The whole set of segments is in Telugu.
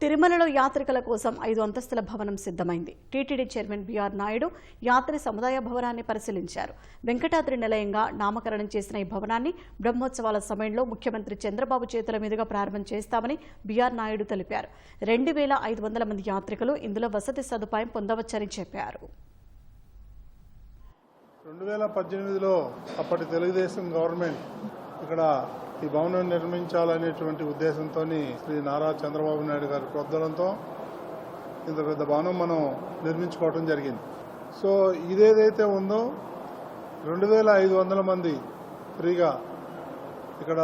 తిరుమలలో యాత్రికుల కోసం 5 అంతస్తుల భవనం సిద్ధమైంది. టీటీడీ చైర్మన్ బిఆర్ నాయుడు యాత్రి సముదాయ భవనాన్ని పరిశీలించారు. వెంకటాద్రి నిలయంగా నామకరణం చేసిన ఈ భవనాన్ని బ్రహ్మోత్సవాల సమయంలో ముఖ్యమంత్రి చంద్రబాబు చేతుల మీదుగా ప్రారంభం చేస్తామని బిఆర్ నాయుడు తెలిపారు. 2500 మంది యాత్రికులు ఇందులో వసతి సదుపాయం పొందవచ్చని చెప్పారు. 2018లో అప్పటి తెలుగుదేశం గవర్నమెంట్ ఇక్కడ ఈ భవనం నిర్మించాలనేటువంటి ఉద్దేశంతో శ్రీ నారా చంద్రబాబు నాయుడు గారి ప్రోద్బలంతో ఇంత పెద్ద భవనం మనం నిర్మించుకోవడం జరిగింది. సో ఇదేదైతే ఉందో 2500 మంది ఫ్రీగా ఇక్కడ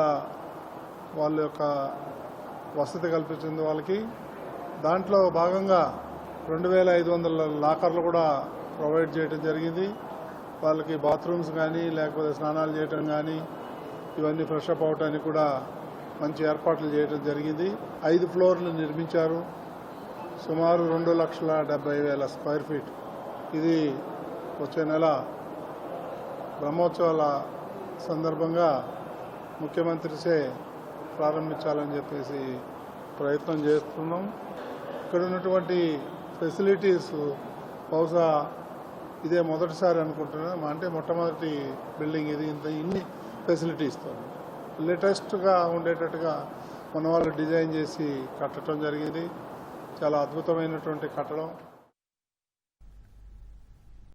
వాళ్ళ యొక్క వసతి కల్పించింది వాళ్ళకి. దాంట్లో భాగంగా 2500 లాకర్లు కూడా ప్రొవైడ్ చేయడం జరిగింది. వాళ్ళకి బాత్రూమ్స్ కానీ లేకపోతే స్నానాలు చేయటం కానీ ఇవన్నీ ఫ్రెష్ అప్ అవడానికి కూడా మంచి ఏర్పాట్లు చేయడం జరిగింది. 5 ఫ్లోర్లు నిర్మించారు. సుమారు 2,70,000 స్క్వేర్ ఫీట్. ఇది వచ్చే నెల బ్రహ్మోత్సవాల సందర్భంగా ముఖ్యమంత్రిచే ప్రారంభించాలని చెప్పేసి ప్రయత్నం చేస్తున్నాం. ఇక్కడ ఉన్నటువంటి ఫెసిలిటీస్ బహుశా ఇదే మొదటిసారి అనుకుంటున్నాం. అంటే మొట్టమొదటి బిల్డింగ్ ఇది. ఇన్ని ఫెసిలిటీస్తో లేటెస్ట్గా ఉండేటట్టుగా మన వాళ్ళు డిజైన్ చేసి కట్టడం జరిగింది. చాలా అద్భుతమైనటువంటి కట్టడం.